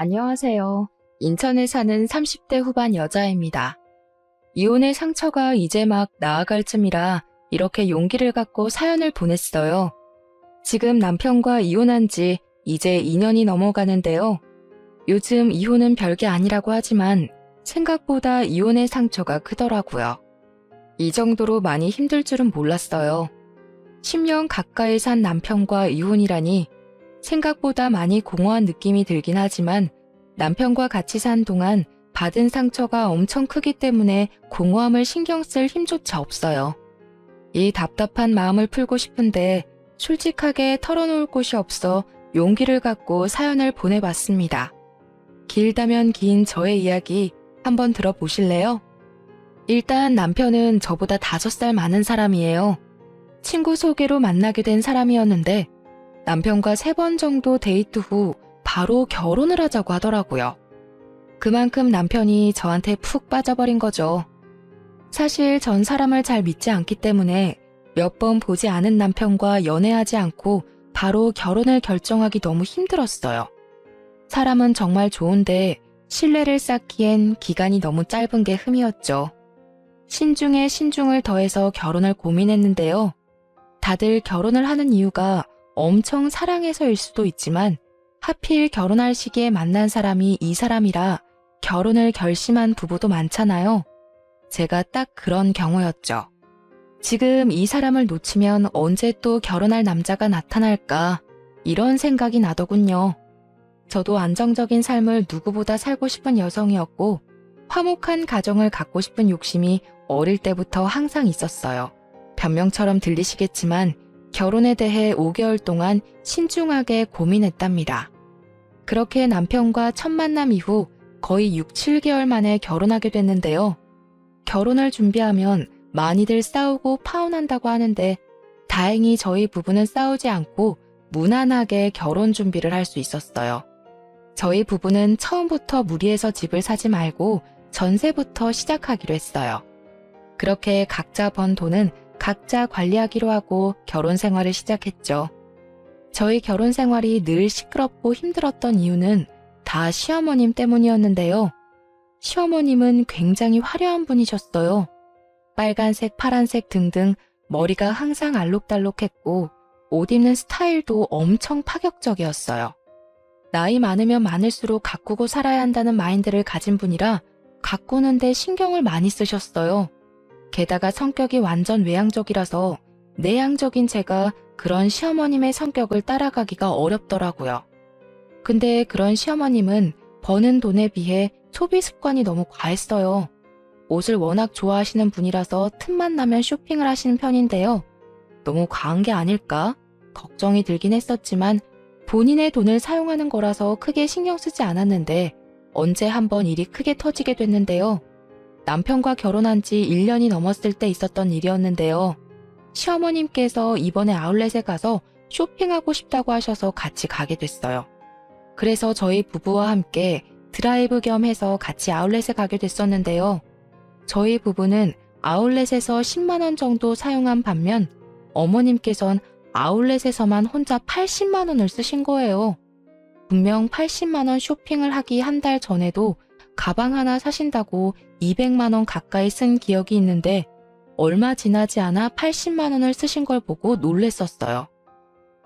안녕하세요. 인천에 사는 30대 후반 여자입니다. 이혼의 상처가 이제 막 나아갈 쯤이라 이렇게 용기를 갖고 사연을 보냈어요. 지금 남편과 이혼한 지 이제 2년이 넘어가는데요. 요즘 이혼은 별게 아니라고 하지만 생각보다 이혼의 상처가 크더라고요. 이 정도로 많이 힘들 줄은 몰랐어요. 10년 가까이 산 남편과 이혼이라니 생각보다 많이 공허한 느낌이 들긴 하지만 남편과 같이 산 동안 받은 상처가 엄청 크기 때문에 공허함을 신경 쓸 힘조차 없어요. 이 답답한 마음을 풀고 싶은데 솔직하게 털어놓을 곳이 없어 용기를 갖고 사연을 보내봤습니다. 길다면 긴 저의 이야기 한번 들어보실래요? 일단 남편은 저보다 5살 많은 사람이에요. 친구 소개로 만나게 된 사람이었는데 남편과 3번 정도 데이트 후 바로 결혼을 하자고 하더라고요. 그만큼 남편이 저한테 푹 빠져버린 거죠. 사실 전 사람을 잘 믿지 않기 때문에 몇 번 보지 않은 남편과 연애하지 않고 바로 결혼을 결정하기 너무 힘들었어요. 사람은 정말 좋은데 신뢰를 쌓기엔 기간이 너무 짧은 게 흠이었죠. 신중에 신중을 더해서 결혼을 고민했는데요. 다들 결혼을 하는 이유가 엄청 사랑해서일 수도 있지만 하필 결혼할 시기에 만난 사람이 이 사람이라 결혼을 결심한 부부도 많잖아요. 제가 딱 그런 경우였죠. 지금 이 사람을 놓치면 언제 또 결혼할 남자가 나타날까 이런 생각이 나더군요. 저도 안정적인 삶을 누구보다 살고 싶은 여성이었고 화목한 가정을 갖고 싶은 욕심이 어릴 때부터 항상 있었어요. 변명처럼 들리시겠지만 결혼에 대해 5개월 동안 신중하게 고민했답니다. 그렇게 남편과 첫 만남 이후 거의 6, 7개월 만에 결혼하게 됐는데요. 결혼을 준비하면 많이들 싸우고 파혼한다고 하는데 다행히 저희 부부는 싸우지 않고 무난하게 결혼 준비를 할 수 있었어요. 저희 부부는 처음부터 무리해서 집을 사지 말고 전세부터 시작하기로 했어요. 그렇게 각자 번 돈은 각자 관리하기로 하고 결혼 생활을 시작했죠. 저희 결혼 생활이 늘 시끄럽고 힘들었던 이유는 다 시어머님 때문이었는데요. 시어머님은 굉장히 화려한 분이셨어요. 빨간색, 파란색 등등 머리가 항상 알록달록했고 옷 입는 스타일도 엄청 파격적이었어요. 나이 많으면 많을수록 가꾸고 살아야 한다는 마인드를 가진 분이라 가꾸는데 신경을 많이 쓰셨어요. 게다가 성격이 완전 외향적이라서 내향적인 제가 그런 시어머님의 성격을 따라가기가 어렵더라고요. 근데 그런 시어머님은 버는 돈에 비해 소비 습관이 너무 과했어요. 옷을 워낙 좋아하시는 분이라서 틈만 나면 쇼핑을 하시는 편인데요. 너무 과한 게 아닐까? 걱정이 들긴 했었지만 본인의 돈을 사용하는 거라서 크게 신경 쓰지 않았는데 언제 한번 일이 크게 터지게 됐는데요. 남편과 결혼한 지 1년이 넘었을 때 있었던 일이었는데요. 시어머님께서 이번에 아울렛에 가서 쇼핑하고 싶다고 하셔서 같이 가게 됐어요. 그래서 저희 부부와 함께 드라이브 겸 해서 같이 아울렛에 가게 됐었는데요. 저희 부부는 아울렛에서 10만 원 정도 사용한 반면 어머님께선 아울렛에서만 혼자 80만 원을 쓰신 거예요. 분명 80만 원 쇼핑을 하기 한 달 전에도 가방 하나 사신다고 200만 원 가까이 쓴 기억이 있는데 얼마 지나지 않아 80만 원을 쓰신 걸 보고 놀랬었어요.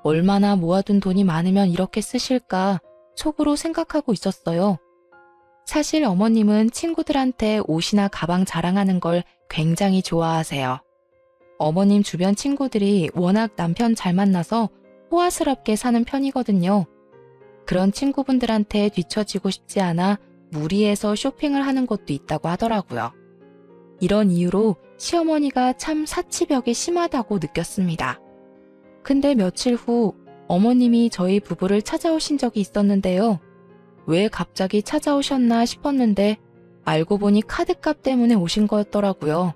얼마나 모아둔 돈이 많으면 이렇게 쓰실까 속으로 생각하고 있었어요. 사실 어머님은 친구들한테 옷이나 가방 자랑하는 걸 굉장히 좋아하세요. 어머님 주변 친구들이 워낙 남편 잘 만나서 호화스럽게 사는 편이거든요. 그런 친구분들한테 뒤처지고 싶지 않아 무리해서 쇼핑을 하는 것도 있다고 하더라고요. 이런 이유로 시어머니가 참 사치벽이 심하다고 느꼈습니다. 근데 며칠 후 어머님이 저희 부부를 찾아오신 적이 있었는데요. 왜 갑자기 찾아오셨나 싶었는데 알고 보니 카드값 때문에 오신 거였더라고요.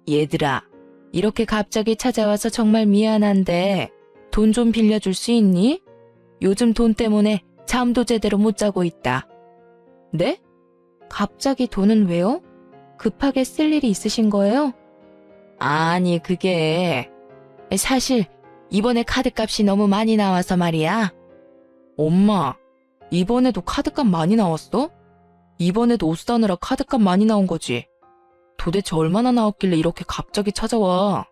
얘들아, 이렇게 갑자기 찾아와서 정말 미안한데 돈 좀 빌려줄 수 있니? 요즘 돈 때문에 잠도 제대로 못 자고 있다. 네? 갑자기 돈은 왜요? 급하게 쓸 일이 있으신 거예요? 아니, 그게 사실 이번에 카드값이 너무 많이 나와서 말이야. 엄마, 이번에도 카드값 많이 나왔어? 이번에도 옷 사느라 카드값 많이 나온 거지? 도대체 얼마나 나왔길래 이렇게 갑자기 찾아와?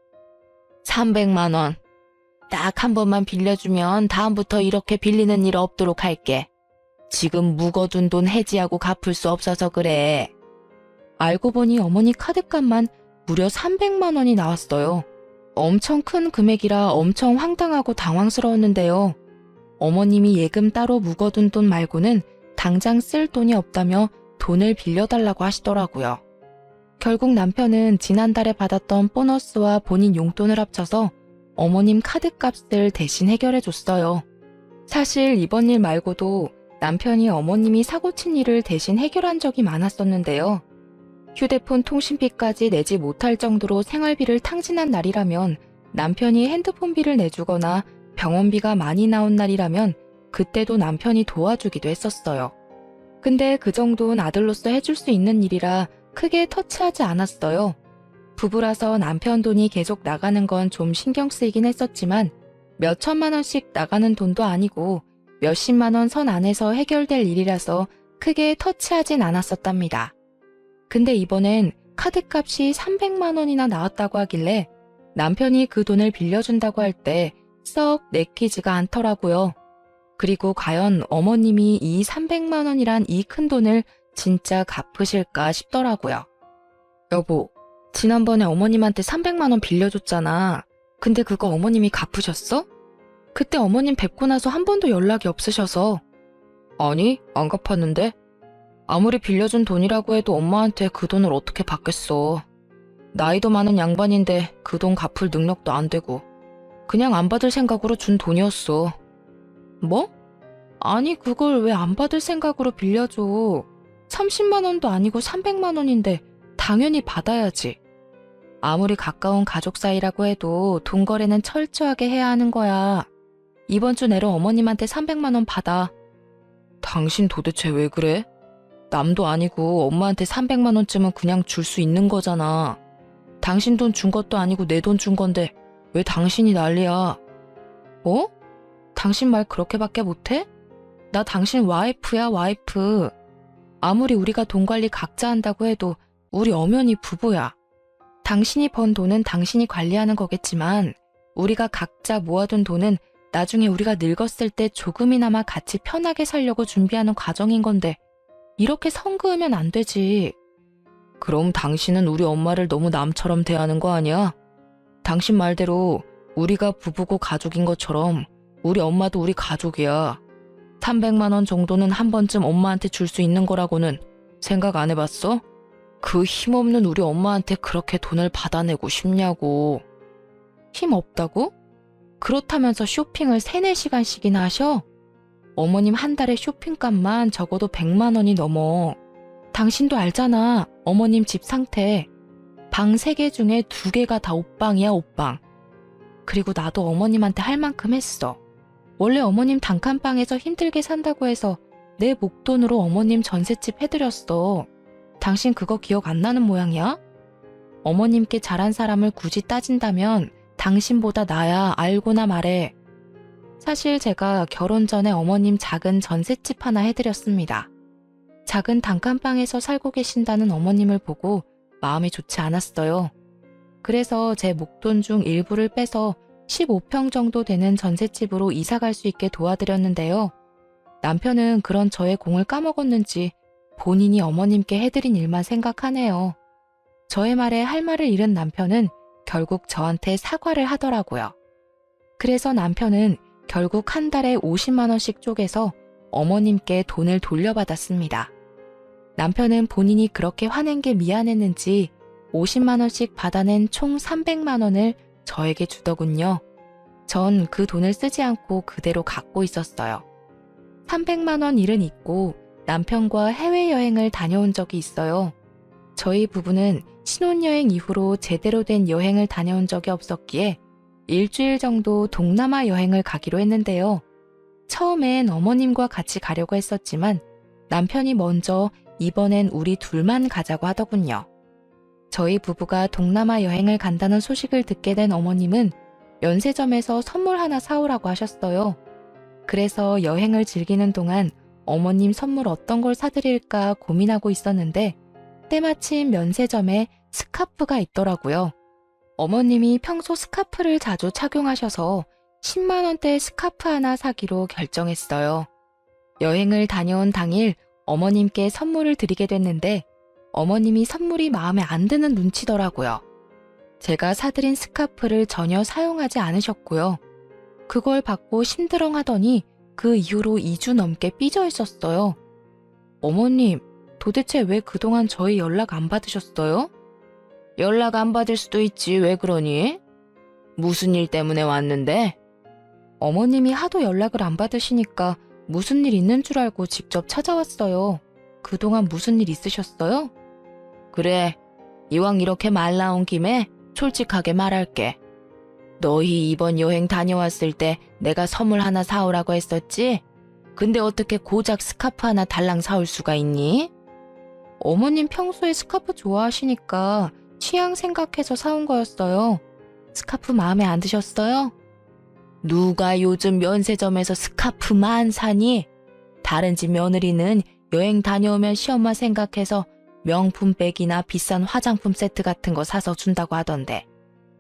300만 원. 딱 한 번만 빌려주면 다음부터 이렇게 빌리는 일 없도록 할게. 지금 묵어둔 돈 해지하고 갚을 수 없어서 그래. 알고 보니 어머니 카드값만 무려 300만 원이 나왔어요. 엄청 큰 금액이라 엄청 황당하고 당황스러웠는데요. 어머님이 예금 따로 묵어둔 돈 말고는 당장 쓸 돈이 없다며 돈을 빌려달라고 하시더라고요. 결국 남편은 지난달에 받았던 보너스와 본인 용돈을 합쳐서 어머님 카드값을 대신 해결해줬어요. 사실 이번 일 말고도 남편이 어머님이 사고친 일을 대신 해결한 적이 많았었는데요. 휴대폰 통신비까지 내지 못할 정도로 생활비를 탕진한 날이라면 남편이 핸드폰비를 내주거나 병원비가 많이 나온 날이라면 그때도 남편이 도와주기도 했었어요. 근데 그 정도는 아들로서 해줄 수 있는 일이라 크게 터치하지 않았어요. 부부라서 남편 돈이 계속 나가는 건 좀 신경 쓰이긴 했었지만 몇 천만 원씩 나가는 돈도 아니고 몇십만 원 선 안에서 해결될 일이라서 크게 터치하진 않았었답니다. 근데 이번엔 카드값이 300만 원이나 나왔다고 하길래 남편이 그 돈을 빌려준다고 할 때 썩 내키지가 않더라고요. 그리고 과연 어머님이 이 300만 원이란 이 큰 돈을 진짜 갚으실까 싶더라고요. 여보, 지난번에 어머님한테 300만 원 빌려줬잖아. 근데 그거 어머님이 갚으셨어? 그때 어머님 뵙고 나서 한 번도 연락이 없으셔서. 아니, 안 갚았는데? 아무리 빌려준 돈이라고 해도 엄마한테 그 돈을 어떻게 받겠어. 나이도 많은 양반인데 그 돈 갚을 능력도 안 되고 그냥 안 받을 생각으로 준 돈이었어. 뭐? 아니 그걸 왜 안 받을 생각으로 빌려줘. 30만 원도 아니고 300만 원인데 당연히 받아야지. 아무리 가까운 가족 사이라고 해도 돈 거래는 철저하게 해야 하는 거야. 이번 주 내로 어머님한테 300만 원 받아. 당신 도대체 왜 그래? 남도 아니고 엄마한테 300만 원쯤은 그냥 줄 수 있는 거잖아. 당신 돈 준 것도 아니고 내 돈 준 건데 왜 당신이 난리야? 어? 당신 말 그렇게밖에 못해? 나 당신 와이프야, 와이프. 아무리 우리가 돈 관리 각자 한다고 해도 우리 엄연히 부부야. 당신이 번 돈은 당신이 관리하는 거겠지만 우리가 각자 모아둔 돈은 나중에 우리가 늙었을 때 조금이나마 같이 편하게 살려고 준비하는 과정인 건데 이렇게 선 그으면 안 되지. 그럼 당신은 우리 엄마를 너무 남처럼 대하는 거 아니야? 당신 말대로 우리가 부부고 가족인 것처럼 우리 엄마도 우리 가족이야. 300만 원 정도는 한 번쯤 엄마한테 줄 수 있는 거라고는 생각 안 해봤어? 그 힘없는 우리 엄마한테 그렇게 돈을 받아내고 싶냐고. 힘 없다고? 그렇다면서 쇼핑을 3-4시간씩이나 하셔? 어머님 한 달에 쇼핑값만 적어도 100만 원이 넘어. 당신도 알잖아. 어머님 집 상태. 방 3개 중에 2개가 다 옷방이야, 옷방. 그리고 나도 어머님한테 할 만큼 했어. 원래 어머님 단칸방에서 힘들게 산다고 해서 내 목돈으로 어머님 전셋집 해드렸어. 당신 그거 기억 안 나는 모양이야? 어머님께 잘한 사람을 굳이 따진다면 당신보다 나야, 알고나 말해. 사실 제가 결혼 전에 어머님 작은 전셋집 하나 해드렸습니다. 작은 단칸방에서 살고 계신다는 어머님을 보고 마음이 좋지 않았어요. 그래서 제 목돈 중 일부를 빼서 15평 정도 되는 전셋집으로 이사 갈 수 있게 도와드렸는데요. 남편은 그런 저의 공을 까먹었는지 본인이 어머님께 해드린 일만 생각하네요. 저의 말에 할 말을 잃은 남편은 결국 저한테 사과를 하더라고요. 그래서 남편은 결국 한 달에 50만 원씩 쪼개서 어머님께 돈을 돌려받았습니다. 남편은 본인이 그렇게 화낸 게 미안했는지 50만 원씩 받아낸 총 300만 원을 저에게 주더군요. 전 그 돈을 쓰지 않고 그대로 갖고 있었어요. 300만 원 일은 있고 남편과 해외여행을 다녀온 적이 있어요. 저희 부부는 신혼여행 이후로 제대로 된 여행을 다녀온 적이 없었기에 일주일 정도 동남아 여행을 가기로 했는데요. 처음엔 어머님과 같이 가려고 했었지만 남편이 먼저 이번엔 우리 둘만 가자고 하더군요. 저희 부부가 동남아 여행을 간다는 소식을 듣게 된 어머님은 면세점에서 선물 하나 사오라고 하셨어요. 그래서 여행을 즐기는 동안 어머님 선물 어떤 걸 사드릴까 고민하고 있었는데 때마침 면세점에 스카프가 있더라고요. 어머님이 평소 스카프를 자주 착용하셔서 10만 원대 스카프 하나 사기로 결정했어요. 여행을 다녀온 당일 어머님께 선물을 드리게 됐는데 어머님이 선물이 마음에 안 드는 눈치더라고요. 제가 사드린 스카프를 전혀 사용하지 않으셨고요. 그걸 받고 심드렁 하더니 그 이후로 2주 넘게 삐져 있었어요. 어머님, 도대체 왜 그동안 저희 연락 안 받으셨어요? 연락 안 받을 수도 있지, 왜 그러니? 무슨 일 때문에 왔는데? 어머님이 하도 연락을 안 받으시니까 무슨 일 있는 줄 알고 직접 찾아왔어요. 그동안 무슨 일 있으셨어요? 그래, 이왕 이렇게 말 나온 김에 솔직하게 말할게. 너희 이번 여행 다녀왔을 때 내가 선물 하나 사오라고 했었지? 근데 어떻게 고작 스카프 하나 달랑 사올 수가 있니? 어머님 평소에 스카프 좋아하시니까 취향 생각해서 사온 거였어요. 스카프 마음에 안 드셨어요? 누가 요즘 면세점에서 스카프만 사니? 다른 집 며느리는 여행 다녀오면 시엄마 생각해서 명품백이나 비싼 화장품 세트 같은 거 사서 준다고 하던데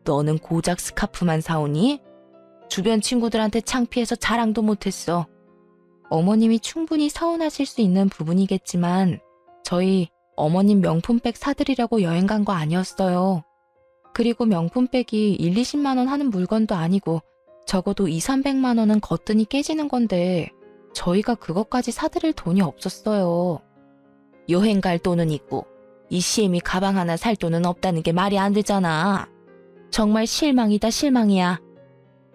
너는 고작 스카프만 사오니? 주변 친구들한테 창피해서 자랑도 못했어. 어머님이 충분히 서운하실 수 있는 부분이겠지만 저희 어머님 명품백 사드리려고 여행 간 거 아니었어요. 그리고 명품백이 1, 20만 원 하는 물건도 아니고 적어도 2, 300만 원은 거뜬히 깨지는 건데 저희가 그것까지 사드릴 돈이 없었어요. 여행 갈 돈은 있고 이 시애미 가방 하나 살 돈은 없다는 게 말이 안 되잖아. 정말 실망이다 실망이야.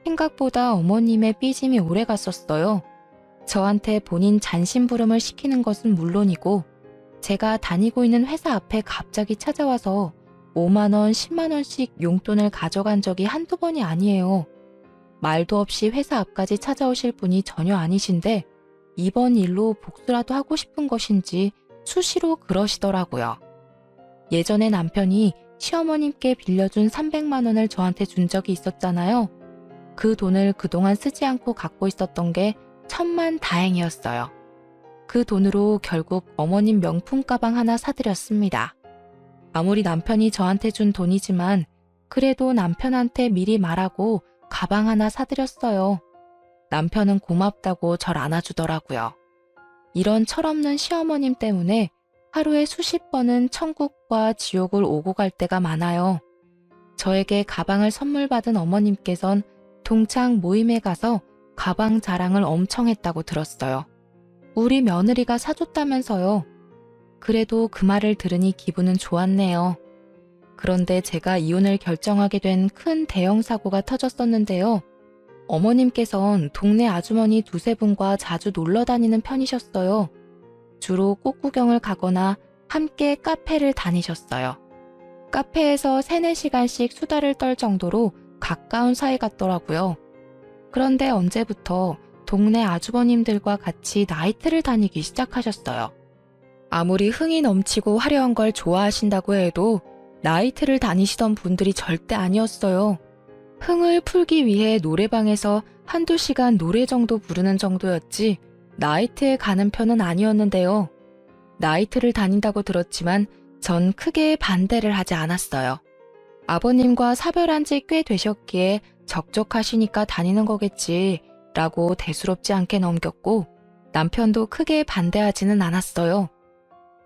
생각보다 어머님의 삐짐이 오래 갔었어요. 저한테 본인 잔심부름을 시키는 것은 물론이고 제가 다니고 있는 회사 앞에 갑자기 찾아와서 5만 원, 10만 원씩 용돈을 가져간 적이 한두 번이 아니에요. 말도 없이 회사 앞까지 찾아오실 분이 전혀 아니신데 이번 일로 복수라도 하고 싶은 것인지 수시로 그러시더라고요. 예전에 남편이 시어머님께 빌려준 300만 원을 저한테 준 적이 있었잖아요. 그 돈을 그동안 쓰지 않고 갖고 있었던 게 천만다행이었어요. 그 돈으로 결국 어머님 명품 가방 하나 사드렸습니다. 아무리 남편이 저한테 준 돈이지만 그래도 남편한테 미리 말하고 가방 하나 사드렸어요. 남편은 고맙다고 절 안아주더라고요. 이런 철없는 시어머님 때문에 하루에 수십 번은 천국과 지옥을 오고 갈 때가 많아요. 저에게 가방을 선물 받은 어머님께선 동창 모임에 가서 가방 자랑을 엄청 했다고 들었어요. 우리 며느리가 사줬다면서요. 그래도 그 말을 들으니 기분은 좋았네요. 그런데 제가 이혼을 결정하게 된 큰 대형 사고가 터졌었는데요. 어머님께선 동네 아주머니 두세 분과 자주 놀러 다니는 편이셨어요. 주로 꽃 구경을 가거나 함께 카페를 다니셨어요. 카페에서 3, 4시간씩 수다를 떨 정도로 가까운 사이 같더라고요. 그런데 언제부터 동네 아주버님들과 같이 나이트를 다니기 시작하셨어요. 아무리 흥이 넘치고 화려한 걸 좋아하신다고 해도 나이트를 다니시던 분들이 절대 아니었어요. 흥을 풀기 위해 노래방에서 한두 시간 노래 정도 부르는 정도였지 나이트에 가는 편은 아니었는데요. 나이트를 다닌다고 들었지만 전 크게 반대를 하지 않았어요. 아버님과 사별한 지 꽤 되셨기에 적적하시니까 다니는 거겠지 라고 대수롭지 않게 넘겼고 남편도 크게 반대하지는 않았어요.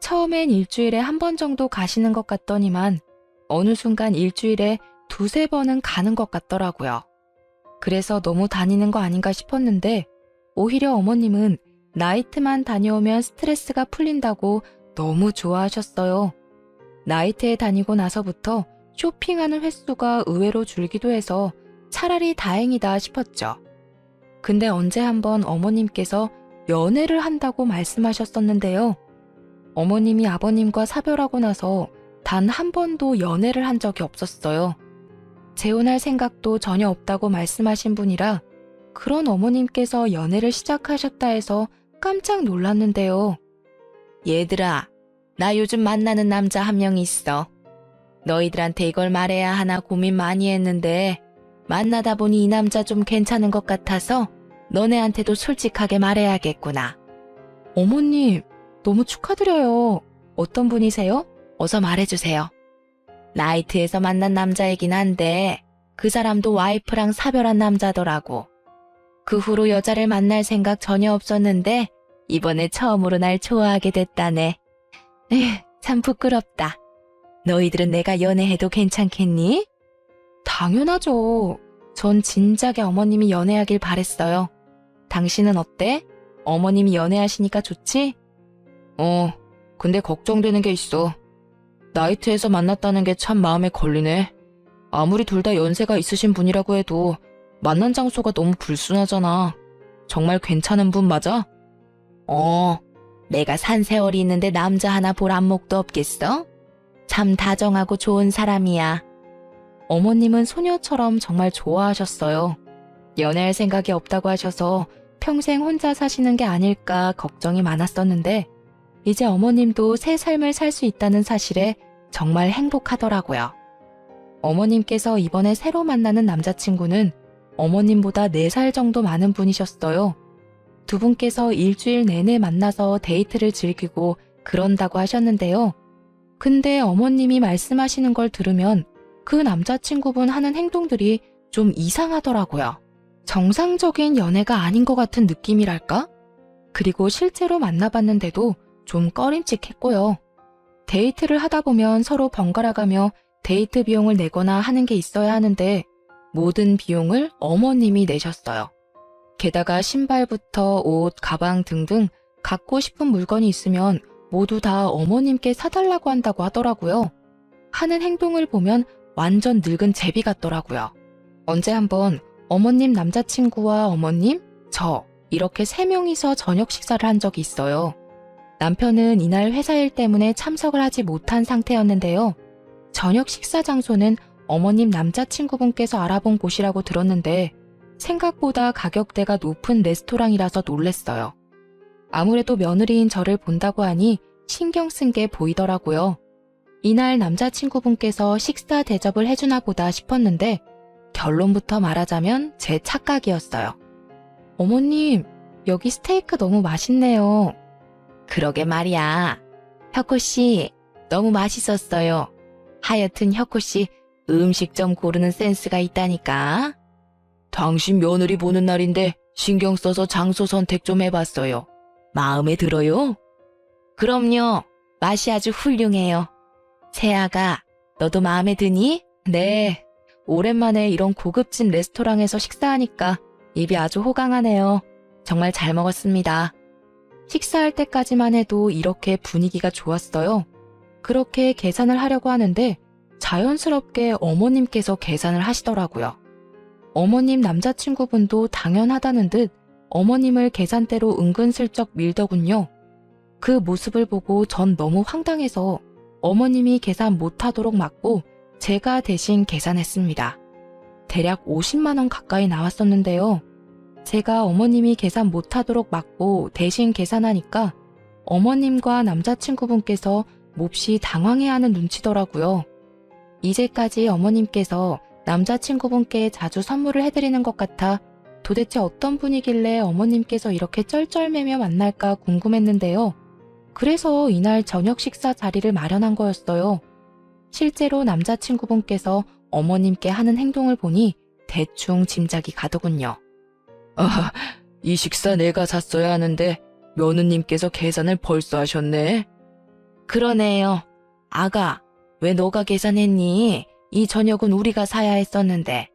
처음엔 일주일에 한 번 정도 가시는 것 같더니만 어느 순간 일주일에 두세 번은 가는 것 같더라고요. 그래서 너무 다니는 거 아닌가 싶었는데 오히려 어머님은 나이트만 다녀오면 스트레스가 풀린다고 너무 좋아하셨어요. 나이트에 다니고 나서부터 쇼핑하는 횟수가 의외로 줄기도 해서 차라리 다행이다 싶었죠. 근데 언제 한번 어머님께서 연애를 한다고 말씀하셨었는데요. 어머님이 아버님과 사별하고 나서 단 한 번도 연애를 한 적이 없었어요. 재혼할 생각도 전혀 없다고 말씀하신 분이라 그런 어머님께서 연애를 시작하셨다 해서 깜짝 놀랐는데요. 얘들아, 나 요즘 만나는 남자 한 명 있어. 너희들한테 이걸 말해야 하나 고민 많이 했는데 만나다 보니 이 남자 좀 괜찮은 것 같아서 너네한테도 솔직하게 말해야겠구나. 어머님, 너무 축하드려요. 어떤 분이세요? 어서 말해주세요. 나이트에서 만난 남자이긴 한데 그 사람도 와이프랑 사별한 남자더라고. 그 후로 여자를 만날 생각 전혀 없었는데 이번에 처음으로 날 좋아하게 됐다네. 에휴, 참 부끄럽다. 너희들은 내가 연애해도 괜찮겠니? 당연하죠. 전 진작에 어머님이 연애하길 바랬어요. 당신은 어때? 어머님이 연애하시니까 좋지? 근데 걱정되는 게 있어. 나이트에서 만났다는 게 참 마음에 걸리네. 아무리 둘 다 연세가 있으신 분이라고 해도 만난 장소가 너무 불순하잖아. 정말 괜찮은 분 맞아? 내가 산 세월이 있는데 남자 하나 볼 안목도 없겠어? 참 다정하고 좋은 사람이야. 어머님은 소녀처럼 정말 좋아하셨어요. 연애할 생각이 없다고 하셔서 평생 혼자 사시는 게 아닐까 걱정이 많았었는데 이제 어머님도 새 삶을 살 수 있다는 사실에 정말 행복하더라고요. 어머님께서 이번에 새로 만나는 남자친구는 어머님보다 4살 정도 많은 분이셨어요. 두 분께서 일주일 내내 만나서 데이트를 즐기고 그런다고 하셨는데요. 근데 어머님이 말씀하시는 걸 들으면 그 남자친구분 하는 행동들이 좀 이상하더라고요. 정상적인 연애가 아닌 것 같은 느낌이랄까? 그리고 실제로 만나봤는데도 좀 꺼림칙했고요. 데이트를 하다 보면 서로 번갈아가며 데이트 비용을 내거나 하는 게 있어야 하는데 모든 비용을 어머님이 내셨어요. 게다가 신발부터 옷, 가방 등등 갖고 싶은 물건이 있으면 모두 다 어머님께 사달라고 한다고 하더라고요. 하는 행동을 보면 완전 늙은 제비 같더라고요. 언제 한번 어머님 남자친구와 어머님, 저 이렇게 3명이서 저녁 식사를 한 적이 있어요. 남편은 이날 회사 일 때문에 참석을 하지 못한 상태였는데요. 저녁 식사 장소는 어머님 남자친구분께서 알아본 곳이라고 들었는데 생각보다 가격대가 높은 레스토랑이라서 놀랬어요. 아무래도 며느리인 저를 본다고 하니 신경 쓴 게 보이더라고요. 이날 남자친구분께서 식사 대접을 해주나 보다 싶었는데 결론부터 말하자면 제 착각이었어요. 어머님, 여기 스테이크 너무 맛있네요. 그러게 말이야. 혁호씨, 너무 맛있었어요. 하여튼 혁호씨, 음식점 고르는 센스가 있다니까. 당신 며느리 보는 날인데 신경 써서 장소 선택 좀 해봤어요. 마음에 들어요? 그럼요. 맛이 아주 훌륭해요. 세아가, 너도 마음에 드니? 네. 오랜만에 이런 고급진 레스토랑에서 식사하니까 입이 아주 호강하네요. 정말 잘 먹었습니다. 식사할 때까지만 해도 이렇게 분위기가 좋았어요. 그렇게 계산을 하려고 하는데 자연스럽게 어머님께서 계산을 하시더라고요. 어머님 남자친구분도 당연하다는 듯 어머님을 계산대로 은근슬쩍 밀더군요. 그 모습을 보고 전 너무 황당해서 어머님이 계산 못하도록 막고 제가 대신 계산했습니다. 대략 50만 원 가까이 나왔었는데요. 제가 어머님이 계산 못하도록 막고 대신 계산하니까 어머님과 남자친구분께서 몹시 당황해하는 눈치더라고요. 이제까지 어머님께서 남자친구분께 자주 선물을 해드리는 것 같아 도대체 어떤 분이길래 어머님께서 이렇게 쩔쩔매며 만날까 궁금했는데요. 그래서 이날 저녁 식사 자리를 마련한 거였어요. 실제로 남자친구분께서 어머님께 하는 행동을 보니 대충 짐작이 가더군요. 이 식사 내가 샀어야 하는데 며느님께서 계산을 벌써 하셨네. 그러네요. 아가, 왜 너가 계산했니? 이 저녁은 우리가 사야 했었는데.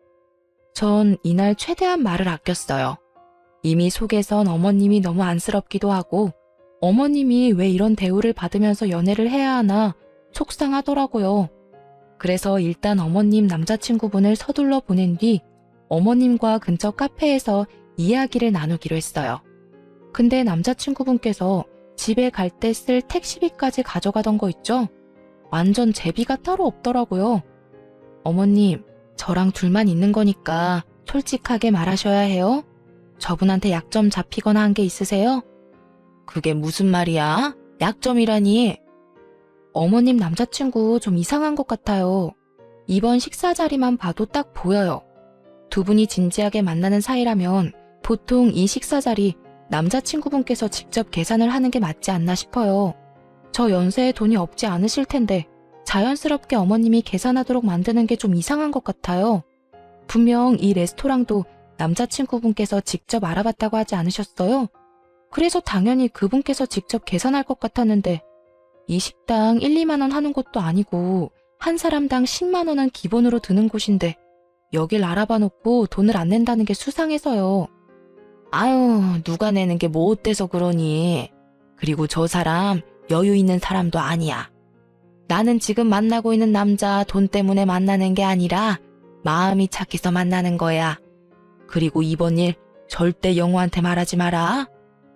전 이날 최대한 말을 아꼈어요. 이미 속에선 어머님이 너무 안쓰럽기도 하고 어머님이 왜 이런 대우를 받으면서 연애를 해야 하나 속상하더라고요. 그래서 일단 어머님 남자친구분을 서둘러 보낸 뒤 어머님과 근처 카페에서 이야기를 나누기로 했어요. 근데 남자친구분께서 집에 갈 때 쓸 택시비까지 가져가던 거 있죠? 완전 제비가 따로 없더라고요. 어머님, 저랑 둘만 있는 거니까 솔직하게 말하셔야 해요. 저분한테 약점 잡히거나 한 게 있으세요? 그게 무슨 말이야? 약점이라니? 어머님 남자친구 좀 이상한 것 같아요. 이번 식사 자리만 봐도 딱 보여요. 두 분이 진지하게 만나는 사이라면 보통 이 식사 자리 남자친구분께서 직접 계산을 하는 게 맞지 않나 싶어요. 저 연세에 돈이 없지 않으실 텐데 자연스럽게 어머님이 계산하도록 만드는 게 좀 이상한 것 같아요. 분명 이 레스토랑도 남자친구분께서 직접 알아봤다고 하지 않으셨어요? 그래서 당연히 그분께서 직접 계산할 것 같았는데 이 식당 1, 2만 원 하는 곳도 아니고 한 사람당 10만 원은 기본으로 드는 곳인데 여길 알아봐 놓고 돈을 안 낸다는 게 수상해서요. 아유, 누가 내는 게 뭐 어때서 그러니. 그리고 저 사람 여유 있는 사람도 아니야. 나는 지금 만나고 있는 남자 돈 때문에 만나는 게 아니라 마음이 착해서 만나는 거야. 그리고 이번 일 절대 영호한테 말하지 마라.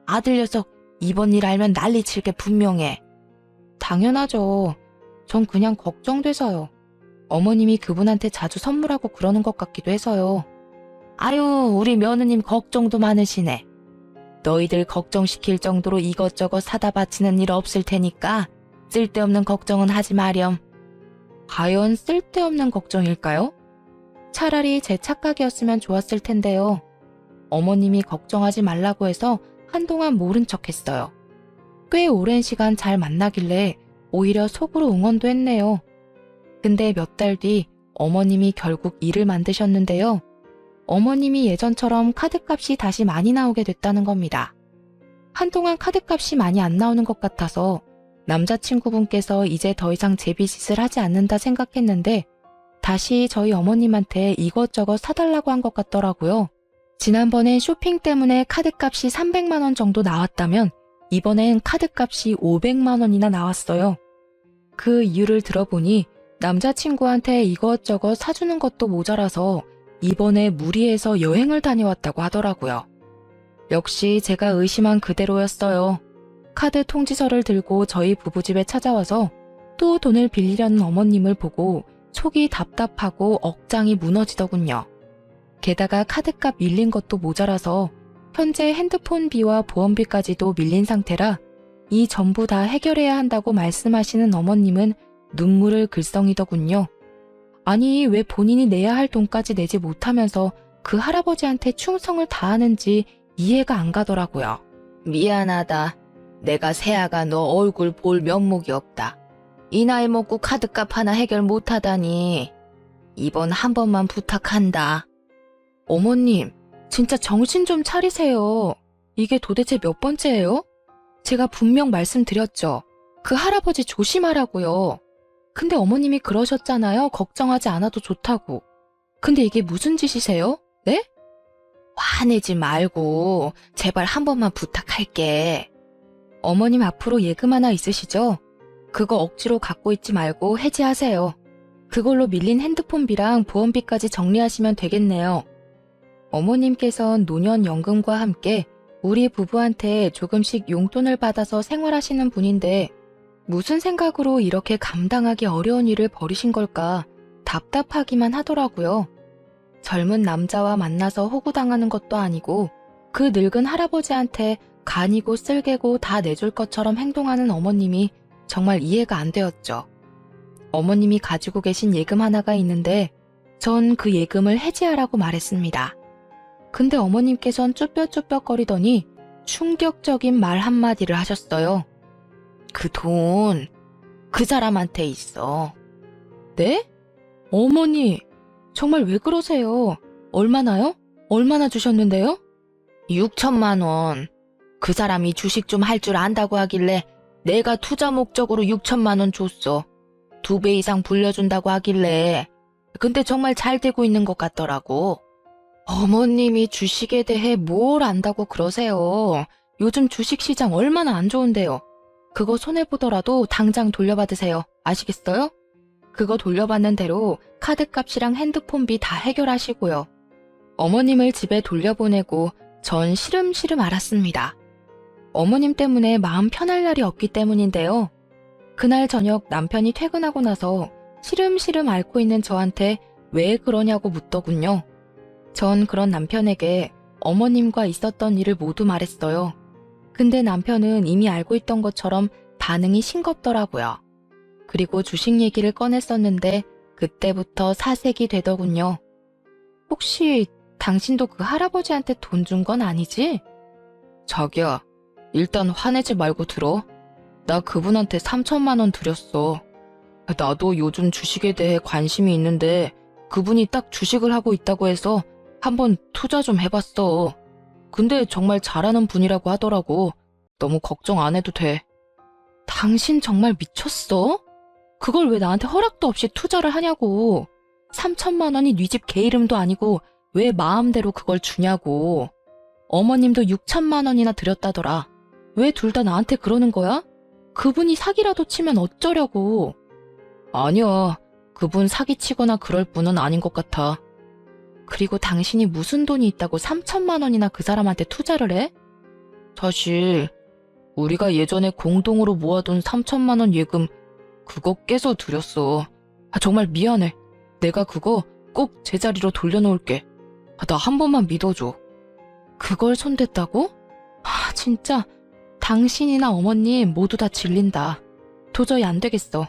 아들 녀석 이번 일 알면 난리 칠 게 분명해. 당연하죠. 전 그냥 걱정돼서요. 어머님이 그분한테 자주 선물하고 그러는 것 같기도 해서요. 아유, 우리 며느님 걱정도 많으시네. 너희들 걱정시킬 정도로 이것저것 사다 바치는 일 없을 테니까 쓸데없는 걱정은 하지 마렴. 과연 쓸데없는 걱정일까요? 차라리 제 착각이었으면 좋았을 텐데요. 어머님이 걱정하지 말라고 해서 한동안 모른 척했어요. 꽤 오랜 시간 잘 만나길래 오히려 속으로 응원도 했네요. 근데 몇 달 뒤 어머님이 결국 일을 만드셨는데요. 어머님이 예전처럼 카드값이 다시 많이 나오게 됐다는 겁니다. 한동안 카드값이 많이 안 나오는 것 같아서 남자친구분께서 이제 더 이상 제비짓을 하지 않는다 생각했는데 다시 저희 어머님한테 이것저것 사달라고 한 것 같더라고요. 지난번엔 쇼핑 때문에 카드값이 300만 원 정도 나왔다면 이번엔 카드값이 500만 원이나 나왔어요. 그 이유를 들어보니 남자친구한테 이것저것 사주는 것도 모자라서 이번에 무리해서 여행을 다녀왔다고 하더라고요. 역시 제가 의심한 그대로였어요. 카드 통지서를 들고 저희 부부집에 찾아와서 또 돈을 빌리려는 어머님을 보고 속이 답답하고 억장이 무너지더군요. 게다가 카드값 밀린 것도 모자라서 현재 핸드폰비와 보험비까지도 밀린 상태라 이 전부 다 해결해야 한다고 말씀하시는 어머님은 눈물을 글썽이더군요. 아니, 왜 본인이 내야 할 돈까지 내지 못하면서 그 할아버지한테 충성을 다하는지 이해가 안 가더라고요. 미안하다. 내가 새아가 너 얼굴 볼 면목이 없다. 이 나이 먹고 카드값 하나 해결 못하다니. 이번 한 번만 부탁한다. 어머님, 진짜 정신 좀 차리세요. 이게 도대체 몇 번째예요? 제가 분명 말씀드렸죠. 그 할아버지 조심하라고요. 근데 어머님이 그러셨잖아요. 걱정하지 않아도 좋다고. 근데 이게 무슨 짓이세요? 네? 화내지 말고 제발 한 번만 부탁할게. 어머님 앞으로 예금 하나 있으시죠? 그거 억지로 갖고 있지 말고 해지하세요. 그걸로 밀린 핸드폰비랑 보험비까지 정리하시면 되겠네요. 어머님께선 노년연금과 함께 우리 부부한테 조금씩 용돈을 받아서 생활하시는 분인데 무슨 생각으로 이렇게 감당하기 어려운 일을 벌이신 걸까 답답하기만 하더라고요. 젊은 남자와 만나서 호구당하는 것도 아니고 그 늙은 할아버지한테 간이고 쓸개고 다 내줄 것처럼 행동하는 어머님이 정말 이해가 안 되었죠. 어머님이 가지고 계신 예금 하나가 있는데 전 그 예금을 해지하라고 말했습니다. 근데 어머님께선 쭈뼛쭈뼛거리더니 충격적인 말 한마디를 하셨어요. 그 돈, 그 사람한테 있어. 네? 어머니, 정말 왜 그러세요? 얼마나요? 얼마나 주셨는데요? 6천만 원. 그 사람이 주식 좀 할 줄 안다고 하길래 내가 투자 목적으로 6천만 원 줬어. 2배 이상 불려준다고 하길래. 근데 정말 잘 되고 있는 것 같더라고. 어머님이 주식에 대해 뭘 안다고 그러세요. 요즘 주식시장 얼마나 안 좋은데요. 그거 손해보더라도 당장 돌려받으세요. 아시겠어요? 그거 돌려받는 대로 카드값이랑 핸드폰비 다 해결하시고요. 어머님을 집에 돌려보내고 전 시름시름 앓았습니다. 어머님 때문에 마음 편할 날이 없기 때문인데요. 그날 저녁 남편이 퇴근하고 나서 시름시름 앓고 있는 저한테 왜 그러냐고 묻더군요. 전 그런 남편에게 어머님과 있었던 일을 모두 말했어요. 근데 남편은 이미 알고 있던 것처럼 반응이 싱겁더라고요. 그리고 주식 얘기를 꺼냈었는데 그때부터 사색이 되더군요. 혹시 당신도 그 할아버지한테 돈 준 건 아니지? 자기야, 일단 화내지 말고 들어. 나 그분한테 3천만 원 드렸어. 나도 요즘 주식에 대해 관심이 있는데 그분이 딱 주식을 하고 있다고 해서 한번 투자 좀 해봤어. 근데 정말 잘하는 분이라고 하더라고. 너무 걱정 안 해도 돼. 당신 정말 미쳤어? 그걸 왜 나한테 허락도 없이 투자를 하냐고. 3천만 원이 네 집 개 이름도 아니고 왜 마음대로 그걸 주냐고. 어머님도 6천만 원이나 드렸다더라. 왜 둘 다 나한테 그러는 거야? 그분이 사기라도 치면 어쩌려고. 아니야. 그분 사기치거나 그럴 분은 아닌 것 같아. 그리고 당신이 무슨 돈이 있다고 3천만 원이나 그 사람한테 투자를 해? 사실 우리가 예전에 공동으로 모아둔 3천만 원 예금 그거 깨서 드렸어. 정말 미안해. 내가 그거 꼭 제자리로 돌려놓을게. 나 한 번만 믿어줘. 그걸 손댔다고? 진짜 당신이나 어머님 모두 다 질린다. 도저히 안 되겠어.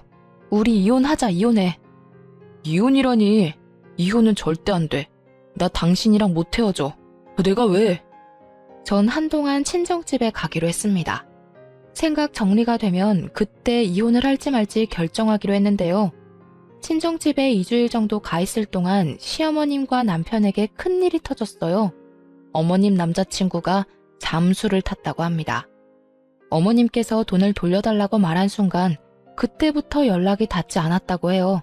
우리 이혼하자, 이혼해. 이혼이라니. 이혼은 절대 안 돼. 나 당신이랑 못 헤어져. 내가 왜? 전 한동안 친정집에 가기로 했습니다. 생각 정리가 되면 그때 이혼을 할지 말지 결정하기로 했는데요. 친정집에 2주일 정도 가 있을 동안 시어머님과 남편에게 큰일이 터졌어요. 어머님 남자친구가 잠수를 탔다고 합니다. 어머님께서 돈을 돌려달라고 말한 순간 그때부터 연락이 닿지 않았다고 해요.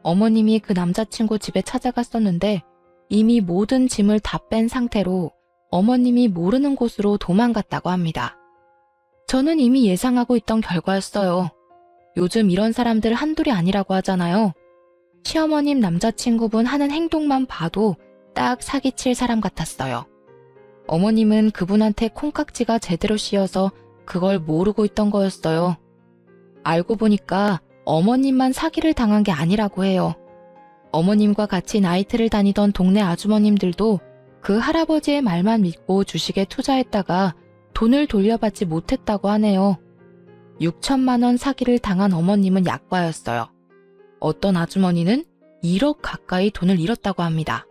어머님이 그 남자친구 집에 찾아갔었는데 이미 모든 짐을 다 뺀 상태로 어머님이 모르는 곳으로 도망갔다고 합니다. 저는 이미 예상하고 있던 결과였어요. 요즘 이런 사람들 한둘이 아니라고 하잖아요. 시어머님 남자친구분 하는 행동만 봐도 딱 사기칠 사람 같았어요. 어머님은 그분한테 콩깍지가 제대로 씌어서 그걸 모르고 있던 거였어요. 알고 보니까 어머님만 사기를 당한 게 아니라고 해요. 어머님과 같이 나이트를 다니던 동네 아주머님들도 그 할아버지의 말만 믿고 주식에 투자했다가 돈을 돌려받지 못했다고 하네요. 6천만 원 사기를 당한 어머님은 약과였어요. 어떤 아주머니는 1억 가까이 돈을 잃었다고 합니다.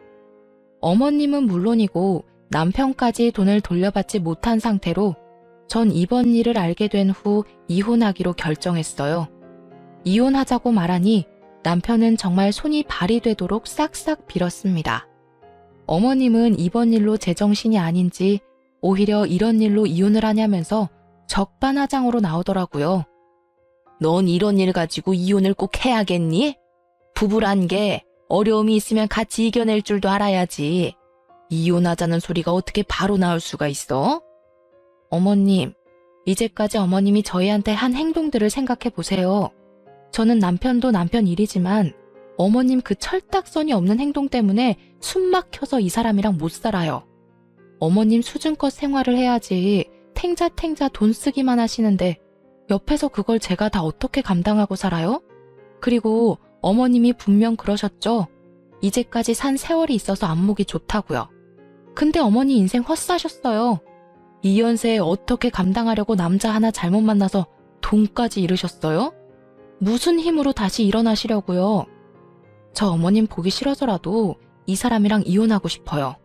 어머님은 물론이고 남편까지 돈을 돌려받지 못한 상태로 전 이번 일을 알게 된 후 이혼하기로 결정했어요. 이혼하자고 말하니 남편은 정말 손이 발이 되도록 싹싹 빌었습니다. 어머님은 이번 일로 제정신이 아닌지 오히려 이런 일로 이혼을 하냐면서 적반하장으로 나오더라고요. 넌 이런 일 가지고 이혼을 꼭 해야겠니? 부부란 게 어려움이 있으면 같이 이겨낼 줄도 알아야지. 이혼하자는 소리가 어떻게 바로 나올 수가 있어? 어머님, 이제까지 어머님이 저희한테 한 행동들을 생각해 보세요. 저는 남편도 남편 일이지만 어머님 그 철딱선이 없는 행동 때문에 숨 막혀서 이 사람이랑 못 살아요. 어머님 수준껏 생활을 해야지 탱자탱자 돈 쓰기만 하시는데 옆에서 그걸 제가 다 어떻게 감당하고 살아요? 그리고 어머님이 분명 그러셨죠? 이제까지 산 세월이 있어서 안목이 좋다고요. 근데 어머니 인생 헛사셨어요. 이 연세에 어떻게 감당하려고 남자 하나 잘못 만나서 돈까지 잃으셨어요? 무슨 힘으로 다시 일어나시려고요? 저 어머님 보기 싫어서라도 이 사람이랑 이혼하고 싶어요.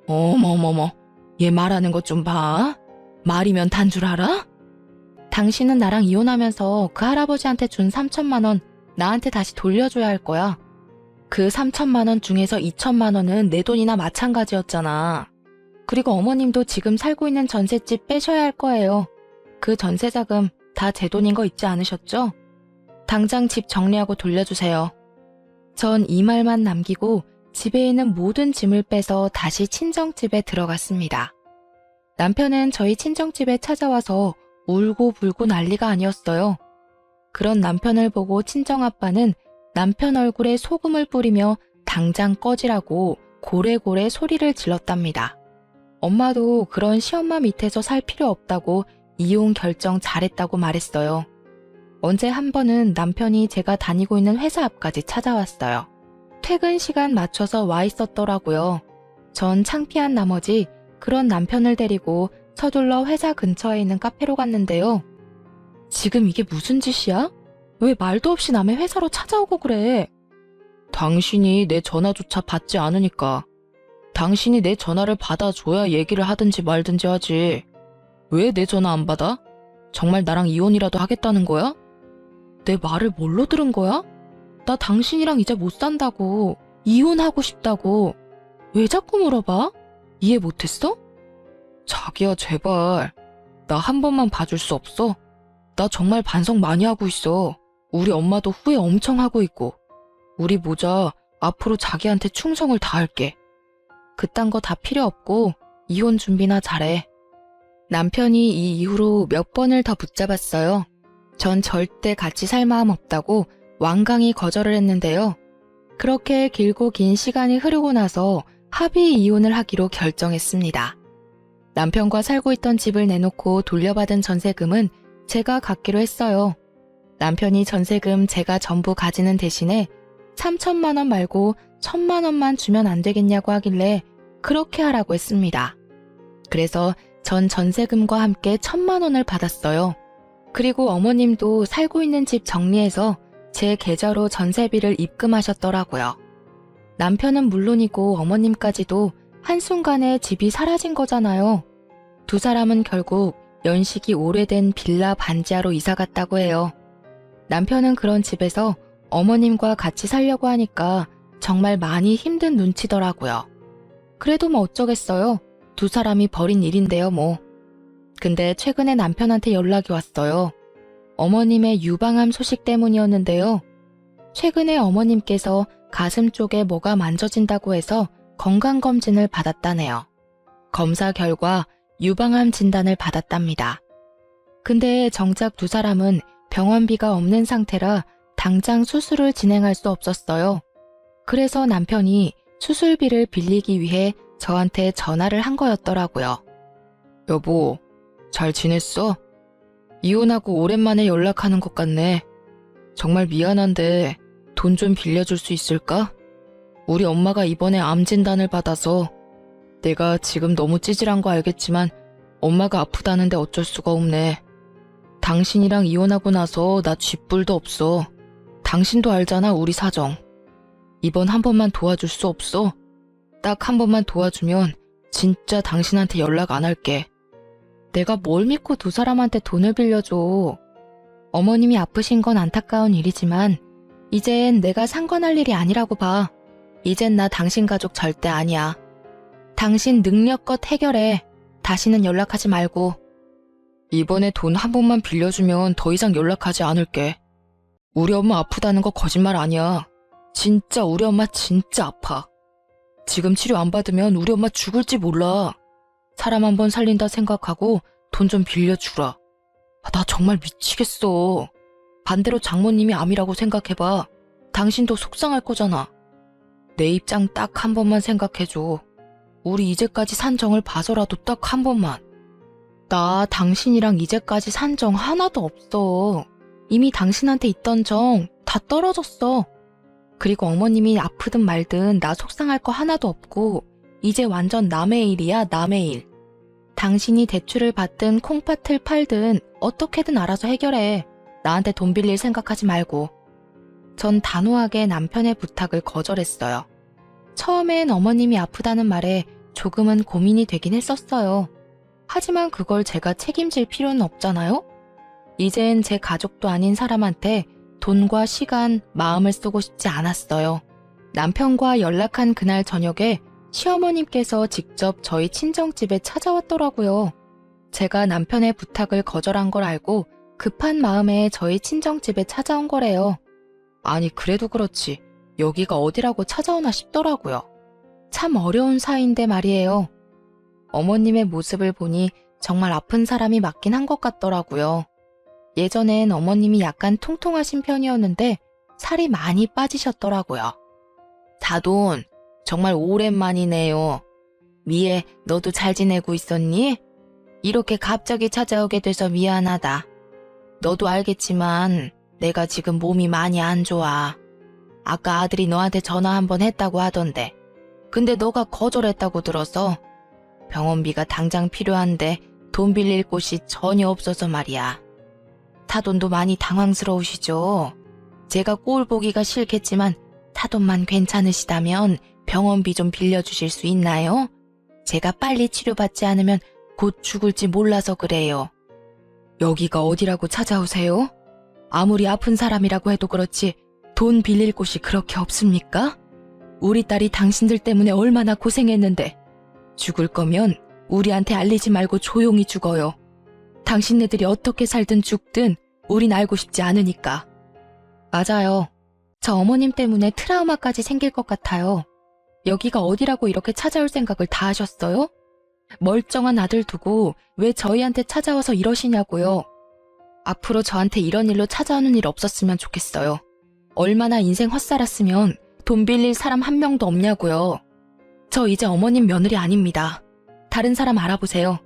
어머머머, 얘 말하는 것 좀 봐. 말이면 단 줄 알아? 당신은 나랑 이혼하면서 그 할아버지한테 준 3천만 원 나한테 다시 돌려줘야 할 거야. 그 3천만 원 중에서 2천만 원은 내 돈이나 마찬가지였잖아. 그리고 어머님도 지금 살고 있는 전셋집 빼셔야 할 거예요. 그 전세자금 다 제 돈인 거 잊지 않으셨죠? 당장 집 정리하고 돌려주세요. 전 이 말만 남기고 집에 있는 모든 짐을 빼서 다시 친정집에 들어갔습니다. 남편은 저희 친정집에 찾아와서 울고 불고 난리가 아니었어요. 그런 남편을 보고 친정아빠는 남편 얼굴에 소금을 뿌리며 당장 꺼지라고 고래고래 소리를 질렀답니다. 엄마도 그런 시엄마 밑에서 살 필요 없다고 이혼 결정 잘했다고 말했어요. 언제 한 번은 남편이 제가 다니고 있는 회사 앞까지 찾아왔어요. 퇴근 시간 맞춰서 와 있었더라고요. 전 창피한 나머지 그런 남편을 데리고 서둘러 회사 근처에 있는 카페로 갔는데요. 지금 이게 무슨 짓이야? 왜 말도 없이 남의 회사로 찾아오고 그래? 당신이 내 전화조차 받지 않으니까. 당신이 내 전화를 받아줘야 얘기를 하든지 말든지 하지. 왜 내 전화 안 받아? 정말 나랑 이혼이라도 하겠다는 거야? 내 말을 뭘로 들은 거야? 나 당신이랑 이제 못 산다고. 이혼하고 싶다고. 왜 자꾸 물어봐? 이해 못했어? 자기야, 제발. 나 한 번만 봐줄 수 없어? 나 정말 반성 많이 하고 있어. 우리 엄마도 후회 엄청 하고 있고. 우리 모자 앞으로 자기한테 충성을 다할게. 그딴 거 다 필요 없고 이혼 준비나 잘해. 남편이 이 이후로 몇 번을 더 붙잡았어요. 전 절대 같이 살 마음 없다고 완강히 거절을 했는데요. 그렇게 길고 긴 시간이 흐르고 나서 합의 이혼을 하기로 결정했습니다. 남편과 살고 있던 집을 내놓고 돌려받은 전세금은 제가 갖기로 했어요. 남편이 전세금 제가 전부 가지는 대신에 3천만 원 말고 1,000만 원만 주면 안 되겠냐고 하길래 그렇게 하라고 했습니다. 그래서 전 전세금과 함께 1,000만 원을 받았어요. 그리고 어머님도 살고 있는 집 정리해서 제 계좌로 전세비를 입금하셨더라고요. 남편은 물론이고 어머님까지도 한순간에 집이 사라진 거잖아요. 두 사람은 결국 연식이 오래된 빌라 반지하로 이사 갔다고 해요. 남편은 그런 집에서 어머님과 같이 살려고 하니까 정말 많이 힘든 눈치더라고요. 그래도 뭐 어쩌겠어요. 두 사람이 벌인 일인데요, 뭐. 근데 최근에 남편한테 연락이 왔어요. 어머님의 유방암 소식 때문이었는데요. 최근에 어머님께서 가슴 쪽에 뭐가 만져진다고 해서 건강검진을 받았다네요. 검사 결과 유방암 진단을 받았답니다. 근데 정작 두 사람은 병원비가 없는 상태라 당장 수술을 진행할 수 없었어요. 그래서 남편이 수술비를 빌리기 위해 저한테 전화를 한 거였더라고요. 여보, 잘 지냈어? 이혼하고 오랜만에 연락하는 것 같네. 정말 미안한데 돈 좀 빌려줄 수 있을까? 우리 엄마가 이번에 암 진단을 받아서 내가 지금 너무 찌질한 거 알겠지만 엄마가 아프다는데 어쩔 수가 없네. 당신이랑 이혼하고 나서 나 쥐뿔도 없어. 당신도 알잖아, 우리 사정. 이번 한 번만 도와줄 수 없어? 딱 한 번만 도와주면 진짜 당신한테 연락 안 할게. 내가 뭘 믿고 두 사람한테 돈을 빌려줘. 어머님이 아프신 건 안타까운 일이지만 이젠 내가 상관할 일이 아니라고 봐. 이젠 나 당신 가족 절대 아니야. 당신 능력껏 해결해. 다시는 연락하지 말고. 이번에 돈 한 번만 빌려주면 더 이상 연락하지 않을게. 우리 엄마 아프다는 거 거짓말 아니야. 진짜 우리 엄마 진짜 아파. 지금 치료 안 받으면 우리 엄마 죽을지 몰라. 사람 한 번 살린다 생각하고 돈 좀 빌려주라. 나 정말 미치겠어. 반대로 장모님이 암이라고 생각해봐. 당신도 속상할 거잖아. 내 입장 딱 한 번만 생각해줘. 우리 이제까지 산 정을 봐서라도 딱 한 번만. 나 당신이랑 이제까지 산 정 하나도 없어. 이미 당신한테 있던 정 다 떨어졌어. 그리고 어머님이 아프든 말든 나 속상할 거 하나도 없고 이제 완전 남의 일이야, 남의 일. 당신이 대출을 받든 콩팥을 팔든 어떻게든 알아서 해결해. 나한테 돈 빌릴 생각하지 말고. 전 단호하게 남편의 부탁을 거절했어요. 처음엔 어머님이 아프다는 말에 조금은 고민이 되긴 했었어요. 하지만 그걸 제가 책임질 필요는 없잖아요? 이젠 제 가족도 아닌 사람한테 돈과 시간, 마음을 쓰고 싶지 않았어요. 남편과 연락한 그날 저녁에 시어머님께서 직접 저희 친정집에 찾아왔더라고요. 제가 남편의 부탁을 거절한 걸 알고 급한 마음에 저희 친정집에 찾아온 거래요. 아니, 그래도 그렇지 여기가 어디라고 찾아오나 싶더라고요. 참 어려운 사이인데 말이에요. 어머님의 모습을 보니 정말 아픈 사람이 맞긴 한 것 같더라고요. 예전엔 어머님이 약간 통통하신 편이었는데 살이 많이 빠지셨더라고요. 사돈, 정말 오랜만이네요. 미애, 너도 잘 지내고 있었니? 이렇게 갑자기 찾아오게 돼서 미안하다. 너도 알겠지만 내가 지금 몸이 많이 안 좋아. 아까 아들이 너한테 전화 한번 했다고 하던데. 근데 너가 거절했다고 들어서 병원비가 당장 필요한데 돈 빌릴 곳이 전혀 없어서 말이야. 사돈도 많이 당황스러우시죠? 제가 꼴 보기가 싫겠지만 사돈만 괜찮으시다면 병원비 좀 빌려주실 수 있나요? 제가 빨리 치료받지 않으면 곧 죽을지 몰라서 그래요. 여기가 어디라고 찾아오세요? 아무리 아픈 사람이라고 해도 그렇지 돈 빌릴 곳이 그렇게 없습니까? 우리 딸이 당신들 때문에 얼마나 고생했는데 죽을 거면 우리한테 알리지 말고 조용히 죽어요. 당신네들이 어떻게 살든 죽든 우린 알고 싶지 않으니까. 맞아요. 저 어머님 때문에 트라우마까지 생길 것 같아요. 여기가 어디라고 이렇게 찾아올 생각을 다 하셨어요? 멀쩡한 아들 두고 왜 저희한테 찾아와서 이러시냐고요. 앞으로 저한테 이런 일로 찾아오는 일 없었으면 좋겠어요. 얼마나 인생 헛살았으면 돈 빌릴 사람 한 명도 없냐고요. 저 이제 어머님 며느리 아닙니다. 다른 사람 알아보세요.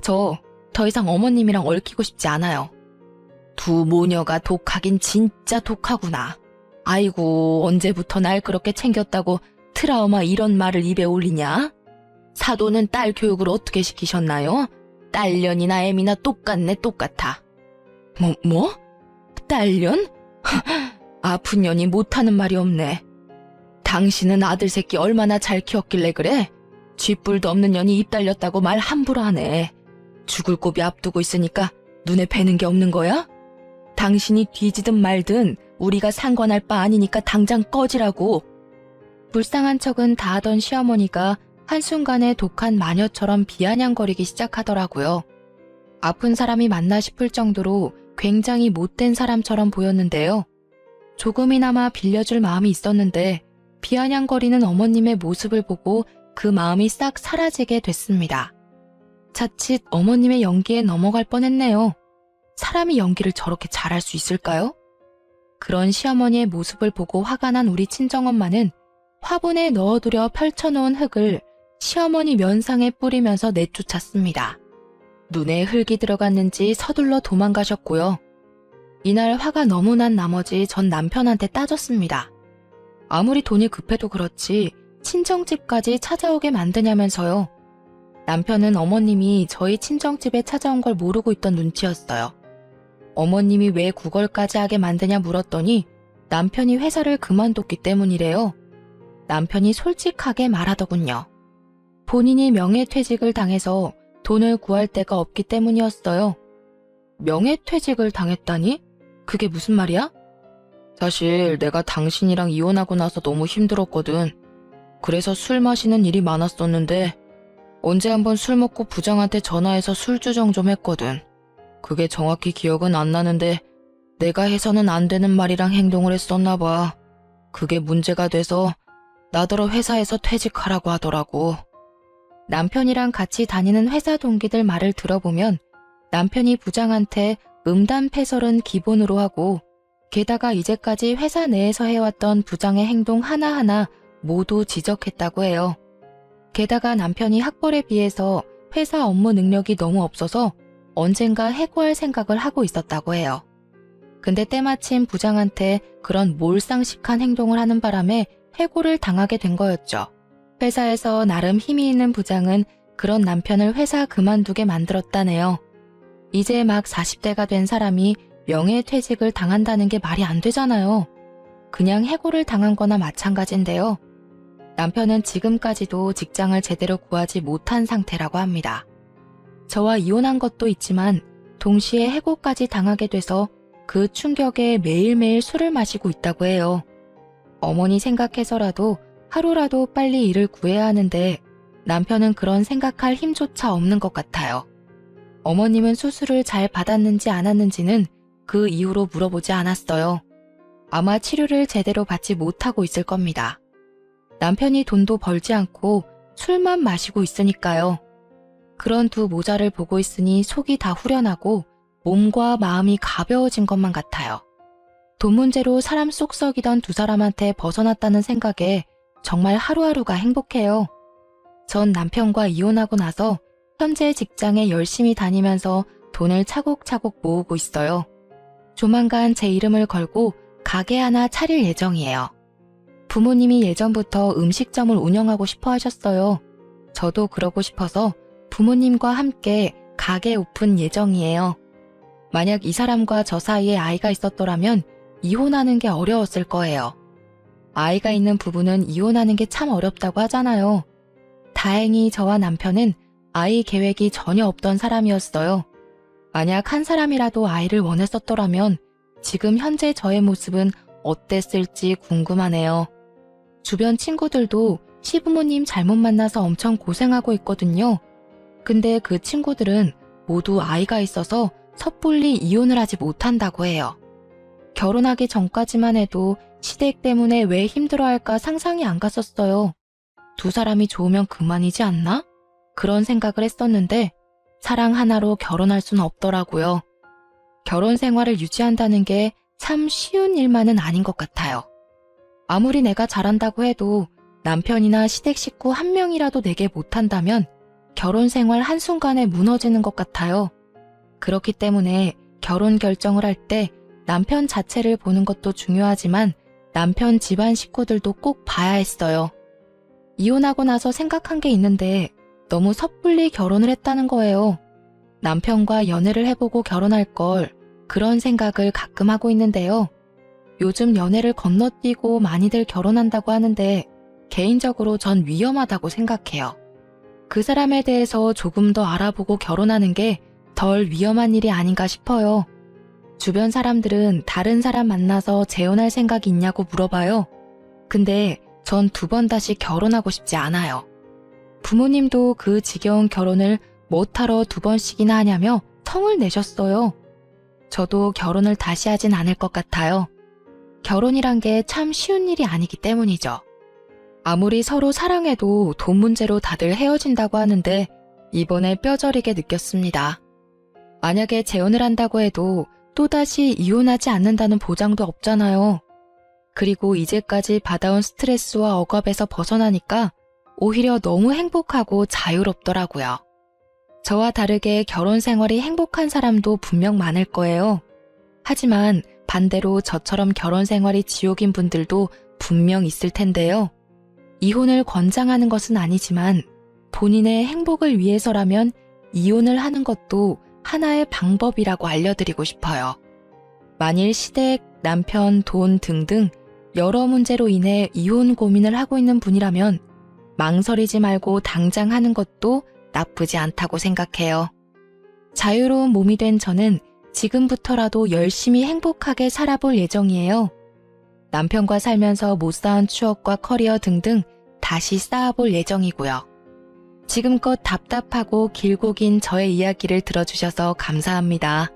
저 더 이상 어머님이랑 얽히고 싶지 않아요. 두 모녀가 독하긴 진짜 독하구나. 아이고, 언제부터 날 그렇게 챙겼다고 트라우마 이런 말을 입에 올리냐? 사돈은 딸 교육을 어떻게 시키셨나요? 딸년이나 애미나 똑같네, 똑같아. 뭐? 딸년? 아픈 년이 못하는 말이 없네. 당신은 아들 새끼 얼마나 잘 키웠길래 그래? 쥐뿔도 없는 년이 입 달렸다고 말 함부로 하네. 죽을 고비 앞두고 있으니까 눈에 뵈는 게 없는 거야? 당신이 뒤지든 말든 우리가 상관할 바 아니니까 당장 꺼지라고. 불쌍한 척은 다 하던 시어머니가 한순간에 독한 마녀처럼 비아냥거리기 시작하더라고요. 아픈 사람이 맞나 싶을 정도로 굉장히 못된 사람처럼 보였는데요. 조금이나마 빌려줄 마음이 있었는데 비아냥거리는 어머님의 모습을 보고 그 마음이 싹 사라지게 됐습니다. 자칫 어머님의 연기에 넘어갈 뻔했네요. 사람이 연기를 저렇게 잘할 수 있을까요? 그런 시어머니의 모습을 보고 화가 난 우리 친정엄마는 화분에 넣어두려 펼쳐놓은 흙을 시어머니 면상에 뿌리면서 내쫓았습니다. 눈에 흙이 들어갔는지 서둘러 도망가셨고요. 이날 화가 너무 난 나머지 전 남편한테 따졌습니다. 아무리 돈이 급해도 그렇지 친정집까지 찾아오게 만드냐면서요. 남편은 어머님이 저희 친정집에 찾아온 걸 모르고 있던 눈치였어요. 어머님이 왜 구걸까지 하게 만드냐 물었더니 남편이 회사를 그만뒀기 때문이래요. 남편이 솔직하게 말하더군요. 본인이 명예퇴직을 당해서 돈을 구할 데가 없기 때문이었어요. 명예퇴직을 당했다니? 그게 무슨 말이야? 사실 내가 당신이랑 이혼하고 나서 너무 힘들었거든. 그래서 술 마시는 일이 많았었는데 언제 한번 술 먹고 부장한테 전화해서 술주정 좀 했거든. 그게 정확히 기억은 안 나는데 내가 해서는 안 되는 말이랑 행동을 했었나 봐. 그게 문제가 돼서 나더러 회사에서 퇴직하라고 하더라고. 남편이랑 같이 다니는 회사 동기들 말을 들어보면 남편이 부장한테 음담패설은 기본으로 하고 게다가 이제까지 회사 내에서 해왔던 부장의 행동 하나하나 모두 지적했다고 해요. 게다가 남편이 학벌에 비해서 회사 업무 능력이 너무 없어서 언젠가 해고할 생각을 하고 있었다고 해요. 근데 때마침 부장한테 그런 몰상식한 행동을 하는 바람에 해고를 당하게 된 거였죠. 회사에서 나름 힘이 있는 부장은 그런 남편을 회사 그만두게 만들었다네요. 이제 막 40대가 된 사람이 명예퇴직을 당한다는 게 말이 안 되잖아요. 그냥 해고를 당한 거나 마찬가지인데요. 남편은 지금까지도 직장을 제대로 구하지 못한 상태라고 합니다. 저와 이혼한 것도 있지만 동시에 해고까지 당하게 돼서 그 충격에 매일매일 술을 마시고 있다고 해요. 어머니 생각해서라도 하루라도 빨리 일을 구해야 하는데 남편은 그런 생각할 힘조차 없는 것 같아요. 어머님은 수술을 잘 받았는지 안 받았는지는 그 이후로 물어보지 않았어요. 아마 치료를 제대로 받지 못하고 있을 겁니다. 남편이 돈도 벌지 않고 술만 마시고 있으니까요. 그런 두 모자를 보고 있으니 속이 다 후련하고 몸과 마음이 가벼워진 것만 같아요. 돈 문제로 사람 속 썩이던 두 사람한테 벗어났다는 생각에 정말 하루하루가 행복해요. 전 남편과 이혼하고 나서 현재 직장에 열심히 다니면서 돈을 차곡차곡 모으고 있어요. 조만간 제 이름을 걸고 가게 하나 차릴 예정이에요. 부모님이 예전부터 음식점을 운영하고 싶어 하셨어요. 저도 그러고 싶어서 부모님과 함께 가게 오픈 예정이에요. 만약 이 사람과 저 사이에 아이가 있었더라면 이혼하는 게 어려웠을 거예요. 아이가 있는 부부는 이혼하는 게 참 어렵다고 하잖아요. 다행히 저와 남편은 아이 계획이 전혀 없던 사람이었어요. 만약 한 사람이라도 아이를 원했었더라면 지금 현재 저의 모습은 어땠을지 궁금하네요. 주변 친구들도 시부모님 잘못 만나서 엄청 고생하고 있거든요. 근데 그 친구들은 모두 아이가 있어서 섣불리 이혼을 하지 못한다고 해요. 결혼하기 전까지만 해도 시댁 때문에 왜 힘들어할까 상상이 안 갔었어요. 두 사람이 좋으면 그만이지 않나? 그런 생각을 했었는데 사랑 하나로 결혼할 수는 없더라고요. 결혼 생활을 유지한다는 게 참 쉬운 일만은 아닌 것 같아요. 아무리 내가 잘한다고 해도 남편이나 시댁 식구 한 명이라도 내게 못한다면 결혼 생활 한순간에 무너지는 것 같아요. 그렇기 때문에 결혼 결정을 할 때 남편 자체를 보는 것도 중요하지만 남편 집안 식구들도 꼭 봐야 했어요. 이혼하고 나서 생각한 게 있는데 너무 섣불리 결혼을 했다는 거예요. 남편과 연애를 해보고 결혼할 걸 그런 생각을 가끔 하고 있는데요. 요즘 연애를 건너뛰고 많이들 결혼한다고 하는데 개인적으로 전 위험하다고 생각해요. 그 사람에 대해서 조금 더 알아보고 결혼하는 게 덜 위험한 일이 아닌가 싶어요. 주변 사람들은 다른 사람 만나서 재혼할 생각이 있냐고 물어봐요. 근데 전 2번 다시 결혼하고 싶지 않아요. 부모님도 그 지겨운 결혼을 못하러 2번씩이나 하냐며 성을 내셨어요. 저도 결혼을 다시 하진 않을 것 같아요. 결혼이란 게 참 쉬운 일이 아니기 때문이죠. 아무리 서로 사랑해도 돈 문제로 다들 헤어진다고 하는데 이번에 뼈저리게 느꼈습니다. 만약에 재혼을 한다고 해도 또다시 이혼하지 않는다는 보장도 없잖아요. 그리고 이제까지 받아온 스트레스와 억압에서 벗어나니까 오히려 너무 행복하고 자유롭더라고요. 저와 다르게 결혼 생활이 행복한 사람도 분명 많을 거예요. 하지만 반대로 저처럼 결혼 생활이 지옥인 분들도 분명 있을 텐데요. 이혼을 권장하는 것은 아니지만 본인의 행복을 위해서라면 이혼을 하는 것도 하나의 방법이라고 알려드리고 싶어요. 만일 시댁, 남편, 돈 등등 여러 문제로 인해 이혼 고민을 하고 있는 분이라면 망설이지 말고 당장 하는 것도 나쁘지 않다고 생각해요. 자유로운 몸이 된 저는 지금부터라도 열심히 행복하게 살아볼 예정이에요. 남편과 살면서 못 쌓은 추억과 커리어 등등 다시 쌓아볼 예정이고요. 지금껏 답답하고 길고 긴 저의 이야기를 들어주셔서 감사합니다.